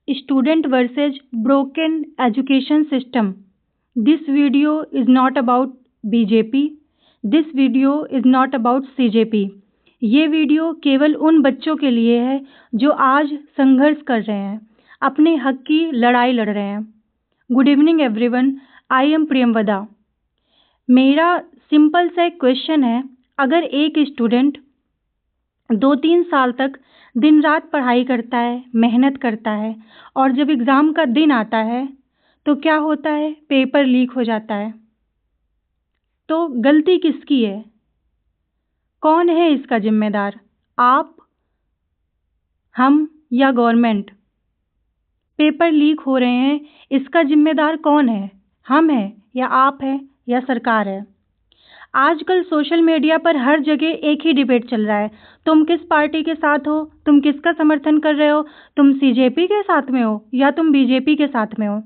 Student versus broken education system. This video is not about BJP. This video is not about CJP. ये video केवल उन बच्चों के लिए है जो आज संघर्ष कर रहे हैं, अपने हक की लड़ाई लड़ रहे हैं। Good evening everyone, I am Priyamvada. मेरा सिंपल सा एक क्वेश्चन है, अगर एक स्टूडेंट 2-3 साल तक दिन रात पढ़ाई करता है, मेहनत करता है और जब एग्ज़ाम का दिन आता है तो क्या होता है, पेपर लीक हो जाता है। तो गलती किसकी है? कौन है इसका जिम्मेदार? आप, हम या गवर्नमेंट? पेपर लीक हो रहे हैं, इसका जिम्मेदार कौन है? हम हैं या आप हैं या सरकार है? आजकल सोशल मीडिया पर हर जगह एक ही डिबेट चल रहा है, तुम किस पार्टी के साथ हो, तुम किसका समर्थन कर रहे हो, तुम सीजेपी के साथ में हो या तुम बीजेपी के साथ में हो,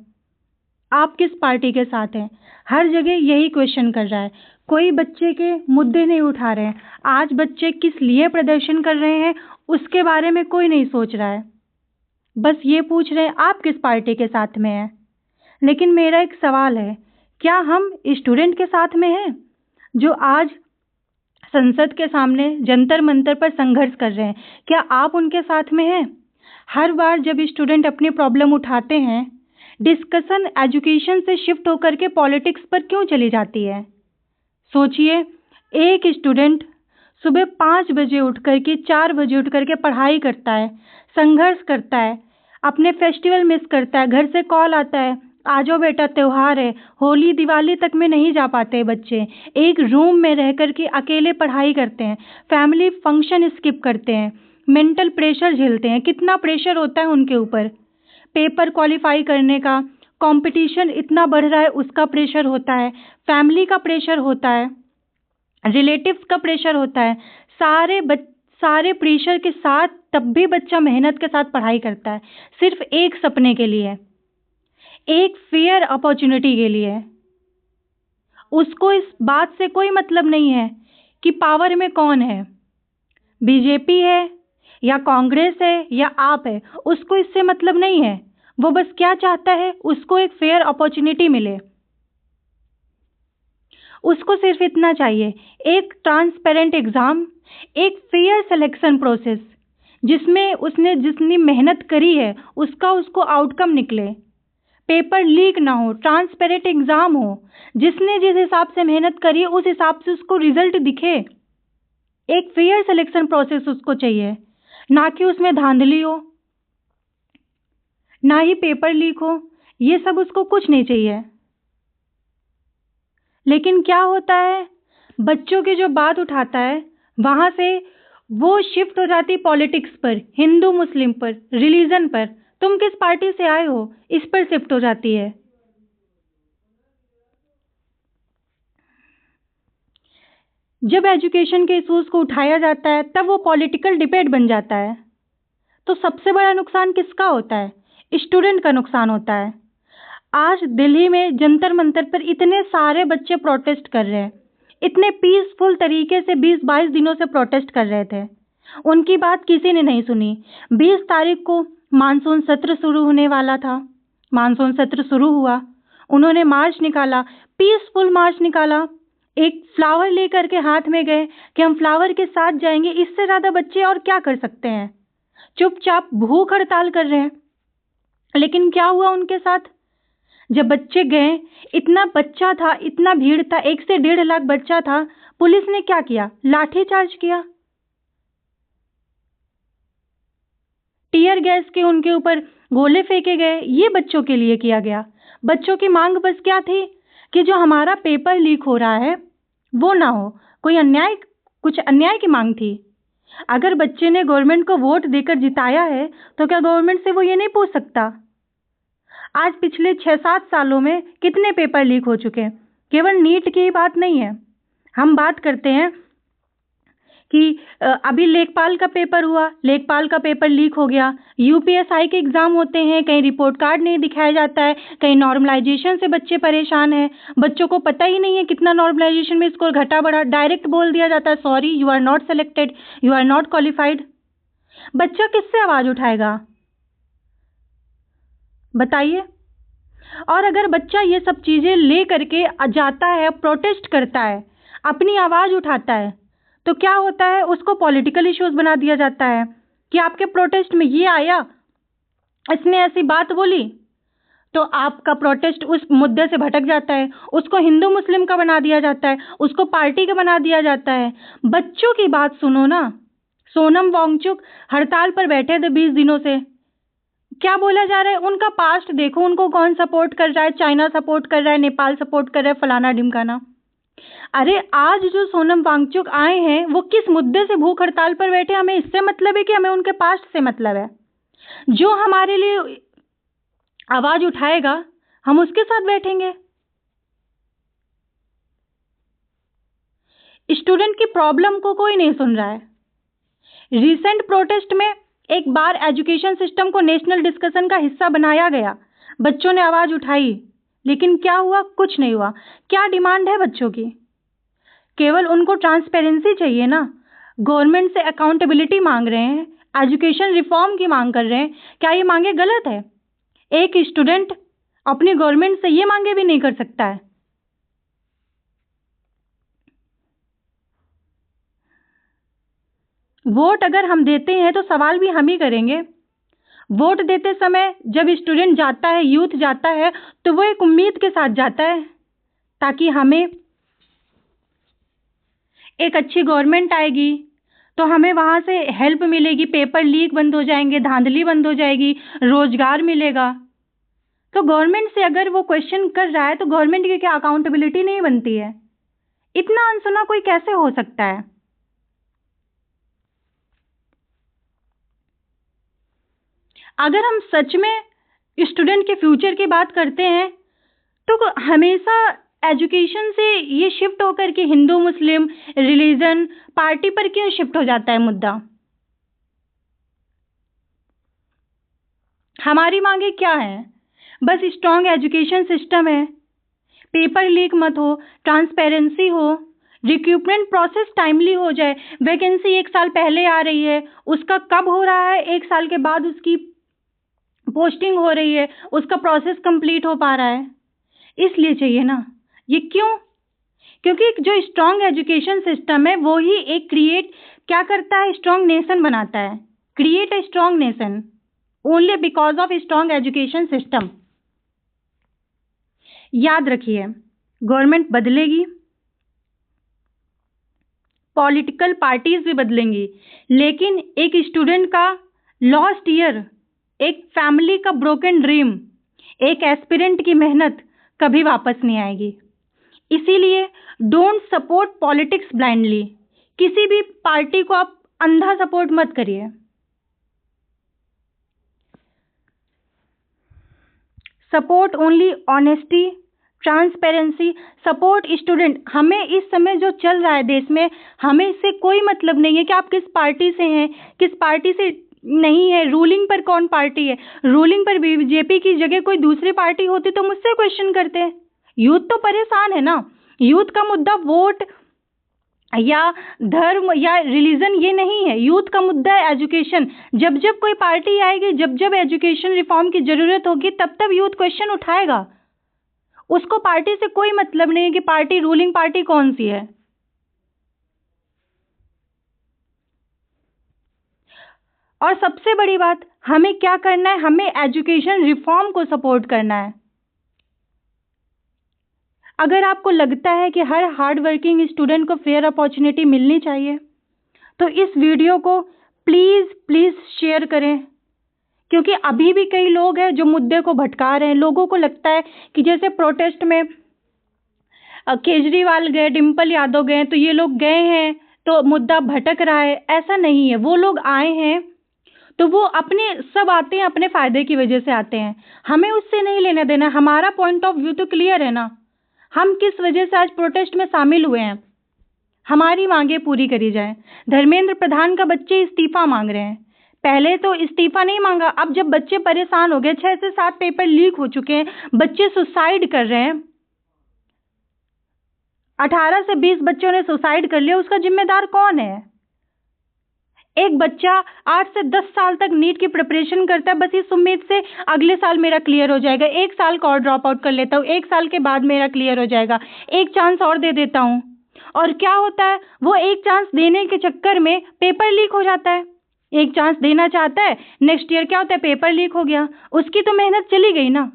आप किस पार्टी के साथ हैं? हर जगह यही क्वेश्चन कर रहा है, कोई बच्चे के मुद्दे नहीं उठा रहे हैं। आज बच्चे किस लिए प्रदर्शन कर रहे हैं उसके बारे में कोई नहीं सोच रहा है, बस ये पूछ रहे हैं आप किस पार्टी के साथ में हैं। लेकिन मेरा एक सवाल है, क्या हम स्टूडेंट के साथ में हैं जो आज संसद के सामने जंतर मंतर पर संघर्ष कर रहे हैं? क्या आप उनके साथ में हैं? हर बार जब स्टूडेंट अपनी प्रॉब्लम उठाते हैं, डिस्कशन एजुकेशन से शिफ्ट होकर के पॉलिटिक्स पर क्यों चली जाती है? सोचिए, एक स्टूडेंट सुबह 5 बजे उठ करके 4 बजे उठ करके पढ़ाई करता है, संघर्ष करता है, अपने फेस्टिवल मिस करता है, घर से कॉल आता है, आ जाओ बेटा त्यौहार है, होली दिवाली तक में नहीं जा पाते बच्चे, एक रूम में रह कर के अकेले पढ़ाई करते हैं, फैमिली फंक्शन स्किप करते हैं, मेंटल प्रेशर झेलते हैं। कितना प्रेशर होता है उनके ऊपर, पेपर क्वालिफाई करने का, कंपटीशन इतना बढ़ रहा है उसका प्रेशर होता है, फैमिली का प्रेशर होता है, रिलेटिव्स का प्रेशर होता है, सारे प्रेशर के साथ तब भी बच्चा मेहनत के साथ पढ़ाई करता है, सिर्फ एक सपने के लिए, एक फेयर अपॉर्चुनिटी के लिए। उसको इस बात से कोई मतलब नहीं है कि पावर में कौन है, बीजेपी है या कांग्रेस है या आप है, उसको इससे मतलब नहीं है। वो बस क्या चाहता है, उसको एक फेयर अपॉर्चुनिटी मिले, उसको सिर्फ इतना चाहिए, एक ट्रांसपेरेंट एग्जाम, एक फेयर सिलेक्शन प्रोसेस जिसमें उसने जितनी मेहनत करी है उसका उसको आउटकम निकले, पेपर लीक ना हो, ट्रांसपेरेंट एग्जाम हो, जिसने जिस हिसाब से मेहनत करी है उस हिसाब से उसको रिजल्ट दिखे। एक फेयर सिलेक्शन प्रोसेस उसको चाहिए, ना कि उसमें धांधली हो, ना ही पेपर लीक हो, ये सब उसको कुछ नहीं चाहिए। लेकिन क्या होता है, बच्चों की जो बात उठाता है वहां से वो शिफ्ट हो जाती पॉलिटिक्स पर, हिंदू मुस्लिम पर, रिलीजन पर, तुम किस पार्टी से आए हो, इस पर शिफ्ट हो जाती है। जब एजुकेशन के इश्यूज को उठाया जाता है तब वो पॉलिटिकल डिबेट बन जाता है। तो सबसे बड़ा नुकसान किसका होता है? स्टूडेंट का नुकसान होता है। आज दिल्ली में जंतर मंतर पर इतने सारे बच्चे प्रोटेस्ट कर रहे हैं, इतने पीसफुल तरीके से 20-22 दिनों से प्रोटेस्ट कर रहे थे, उनकी बात किसी ने नहीं सुनी। 20 तारीख को मानसून सत्र शुरू होने वाला था, मानसून सत्र शुरू हुआ, उन्होंने मार्च निकाला, पीसफुल मार्च निकाला, एक फ्लावर लेकर के हाथ में गए कि हम फ्लावर के साथ जाएंगे। इससे ज़्यादा बच्चे और क्या कर सकते हैं? चुपचाप भूख हड़ताल कर रहे हैं। लेकिन क्या हुआ उनके साथ? जब बच्चे गए, इतना बच्चा था, इतना भीड़ था, 1 से 1.5 लाख बच्चा था, पुलिस ने क्या किया? लाठीचार्ज किया, टीयर गैस के उनके ऊपर गोले फेंके गए। ये बच्चों के लिए किया गया। बच्चों की मांग बस क्या थी कि जो हमारा पेपर लीक हो रहा है वो ना हो, कोई अन्याय, कुछ अन्याय की मांग थी। अगर बच्चे ने गवर्नमेंट को वोट देकर जिताया है तो क्या गवर्नमेंट से वो ये नहीं पूछ सकता? आज पिछले 6-7 सालों में कितने पेपर लीक हो चुके हैं? केवल नीट की ही बात नहीं है, हम बात करते हैं कि अभी लेखपाल का पेपर हुआ, लेखपाल का पेपर लीक हो गया। यूपीएसआई के एग्जाम होते हैं, कहीं रिपोर्ट कार्ड नहीं दिखाया जाता है, कहीं नॉर्मलाइजेशन से बच्चे परेशान हैं, बच्चों को पता ही नहीं है कितना नॉर्मलाइजेशन में स्कोर घटा बढ़ा, डायरेक्ट बोल दिया जाता है sorry you are not selected, you are not qualified. बच्चा किससे आवाज उठाएगा? बताइए। और अगर बच्चा ये सब चीज़ें ले करके जाता है, प्रोटेस्ट करता है, अपनी आवाज़ उठाता है, तो क्या होता है, उसको पॉलिटिकल इश्यूज बना दिया जाता है कि आपके प्रोटेस्ट में ये आया, इसने ऐसी बात बोली, तो आपका प्रोटेस्ट उस मुद्दे से भटक जाता है, उसको हिंदू मुस्लिम का बना दिया जाता है, उसको पार्टी का बना दिया जाता है। बच्चों की बात सुनो ना। सोनम वांगचुक हड़ताल पर बैठे थे 20 दिनों से। क्या बोला जा रहा है, उनका पास्ट देखो, उनको कौन सपोर्ट कर रहा है, चाइना सपोर्ट कर रहा है, नेपाल सपोर्ट कर रहा है, फलाना ढिमकाना। अरे आज जो सोनम वांगचुक आए हैं वो किस मुद्दे से भूख हड़ताल पर बैठे, हमें इससे मतलब है कि हमें उनके पास्ट से मतलब है। जो हमारे लिए आवाज उठाएगा हम उसके साथ बैठेंगे। स्टूडेंट की प्रॉब्लम को कोई नहीं सुन रहा है। रिसेंट प्रोटेस्ट में एक बार एजुकेशन सिस्टम को नेशनल डिस्कशन का हिस्सा बनाया गया, बच्चों ने आवाज उठाई, लेकिन क्या हुआ, कुछ नहीं हुआ। क्या डिमांड है बच्चों की? केवल उनको ट्रांसपेरेंसी चाहिए ना। गवर्नमेंट से अकाउंटेबिलिटी मांग रहे हैं, एजुकेशन रिफॉर्म की मांग कर रहे हैं। क्या ये मांगे गलत है? एक स्टूडेंट अपनी गवर्नमेंट से ये मांगे भी नहीं कर सकता है। वोट अगर हम देते हैं तो सवाल भी हम ही करेंगे। वोट देते समय जब स्टूडेंट जाता है, यूथ जाता है, तो वो एक उम्मीद के साथ जाता है ताकि हमें एक अच्छी गवर्नमेंट आएगी तो हमें वहाँ से हेल्प मिलेगी, पेपर लीक बंद हो जाएंगे, धांधली बंद हो जाएगी, रोजगार मिलेगा। तो गवर्नमेंट से अगर वो क्वेश्चन कर रहा है तो गवर्नमेंट की क्या अकाउंटेबिलिटी नहीं बनती है? इतना अनसुना कोई कैसे हो सकता है? अगर हम सच में स्टूडेंट के फ्यूचर की बात करते हैं तो हमेशा एजुकेशन से ये शिफ्ट होकर के हिंदू मुस्लिम रिलीजन पार्टी पर क्यों शिफ्ट हो जाता है मुद्दा? हमारी मांगे क्या है? बस स्ट्रांग एजुकेशन सिस्टम है, पेपर लीक मत हो, ट्रांसपेरेंसी हो, रिक्रूटमेंट प्रोसेस टाइमली हो जाए। वैकेंसी 1 साल पहले आ रही है, उसका कब हो रहा है, 1 साल के बाद उसकी पोस्टिंग हो रही है, उसका प्रोसेस कंप्लीट हो पा रहा है। इसलिए चाहिए ना। ये क्यों? क्योंकि जो स्ट्रांग एजुकेशन सिस्टम है वो ही एक क्रिएट क्या करता है, स्ट्रांग नेशन बनाता है। Create a strong nation only because of strong education system. याद रखिए, गवर्नमेंट बदलेगी, पॉलिटिकल पार्टीज भी बदलेंगी, लेकिन एक स्टूडेंट का लॉस्ट ईयर, एक फैमिली का ब्रोकन ड्रीम, एक एस्पिरेंट की मेहनत कभी वापस नहीं आएगी। इसीलिए डोंट सपोर्ट पॉलिटिक्स ब्लाइंडली। किसी भी पार्टी को आप अंधा सपोर्ट मत करिए। Support only honesty, transparency, support student. हमें इस समय जो चल रहा है देश में, हमें इससे कोई मतलब नहीं है कि आप किस पार्टी से हैं, किस पार्टी से नहीं है, रूलिंग पर कौन पार्टी है। रूलिंग पर बीजेपी की जगह कोई दूसरी पार्टी होती तो मुझसे क्वेश्चन करते। यूथ तो परेशान है ना। यूथ का मुद्दा वोट या धर्म या रिलीजन ये नहीं है। यूथ का मुद्दा है एजुकेशन। जब जब कोई पार्टी आएगी, जब जब एजुकेशन रिफॉर्म की जरूरत होगी, तब तब यूथ क्वेश्चन उठाएगा। उसको पार्टी से कोई मतलब नहीं है कि पार्टी रूलिंग पार्टी कौन सी है। और सबसे बड़ी बात, हमें क्या करना है, हमें एजुकेशन रिफॉर्म को सपोर्ट करना है। अगर आपको लगता है कि हर हार्ड वर्किंग स्टूडेंट को फेयर अपॉर्चुनिटी मिलनी चाहिए तो इस वीडियो को प्लीज़ प्लीज़ शेयर करें, क्योंकि अभी भी कई लोग हैं जो मुद्दे को भटका रहे हैं। लोगों को लगता है कि जैसे प्रोटेस्ट में केजरीवाल गए, डिम्पल यादव गए, तो ये लोग गए हैं तो मुद्दा भटक रहा है। ऐसा नहीं है। वो लोग आए हैं तो वो अपने सब आते हैं अपने फायदे की वजह से आते हैं। हमें उससे नहीं लेना देना। हमारा पॉइंट ऑफ व्यू तो क्लियर है ना। हम किस वजह से आज प्रोटेस्ट में शामिल हुए हैं। हमारी मांगे पूरी करी जाए। धर्मेंद्र प्रधान का बच्चे इस्तीफा मांग रहे हैं। पहले तो इस्तीफा नहीं मांगा, अब जब बच्चे परेशान हो गए, 6 से 7 पेपर लीक हो चुके हैं, बच्चे सुसाइड कर रहे हैं, 18 से 20 बच्चों ने सुसाइड कर लिया, उसका जिम्मेदार कौन है? एक बच्चा 8 से 10 साल तक नीट की प्रिपरेशन करता है, बस इस उम्मीद से अगले साल मेरा क्लियर हो जाएगा, एक साल का और ड्रॉप आउट कर लेता हूँ, एक साल के बाद मेरा क्लियर हो जाएगा, एक चांस और दे देता हूँ। और क्या होता है, वो एक चांस देने के चक्कर में पेपर लीक हो जाता है। एक चांस देना चाहता है, नेक्स्ट ईयर क्या होता है, पेपर लीक हो गया, उसकी तो मेहनत चली गई ना।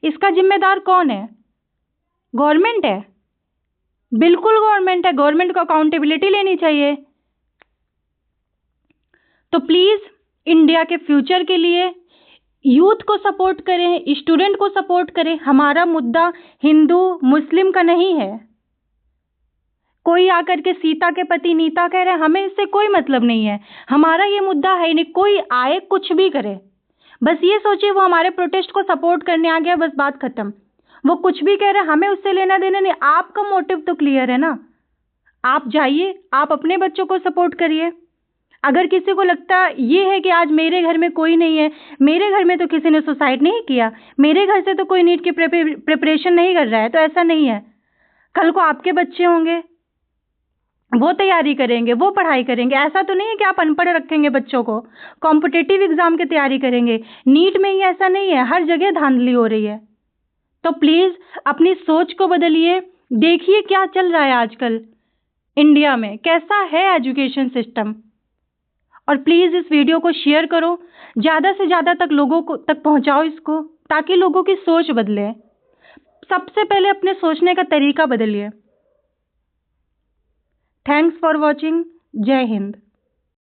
इसका जिम्मेदार कौन है? गवर्नमेंट है, बिल्कुल गवर्नमेंट है। गवर्नमेंट को अकाउंटेबिलिटी लेनी चाहिए। तो प्लीज इंडिया के फ्यूचर के लिए यूथ को सपोर्ट करें, स्टूडेंट को सपोर्ट करें। हमारा मुद्दा हिंदू मुस्लिम का नहीं है। कोई आकर के सीता के पति नीता कह रहे हैं, हमें इससे कोई मतलब नहीं है। हमारा ये मुद्दा है नहीं, कोई आए कुछ भी करे, बस ये सोचिए वो हमारे प्रोटेस्ट को सपोर्ट करने आ गया, बस बात खत्म। वो कुछ भी कह रहे हैं, हमें उससे लेना देना नहीं। आपका मोटिव तो क्लियर है ना, आप जाइए, आप अपने बच्चों को सपोर्ट करिए। अगर किसी को लगता ये है कि आज मेरे घर में कोई नहीं है, मेरे घर में तो किसी ने सुसाइड नहीं किया, मेरे घर से तो कोई नीट की प्रिपरेशन नहीं कर रहा है, तो ऐसा नहीं है। कल को आपके बच्चे होंगे, वो तैयारी करेंगे, वो पढ़ाई करेंगे। ऐसा तो नहीं है कि आप अनपढ़ रखेंगे बच्चों को, कॉम्पिटिटिव एग्जाम की तैयारी करेंगे। नीट में ही ऐसा नहीं है, हर जगह धांधली हो रही है। तो प्लीज अपनी सोच को बदलिए। देखिए क्या चल रहा है आजकल इंडिया में, कैसा है एजुकेशन सिस्टम। और प्लीज इस वीडियो को शेयर करो, ज्यादा से ज्यादा तक लोगों को तक पहुंचाओ इसको, ताकि लोगों की सोच बदले। सबसे पहले अपने सोचने का तरीका बदलिए। Thanks for watching. जय हिंद।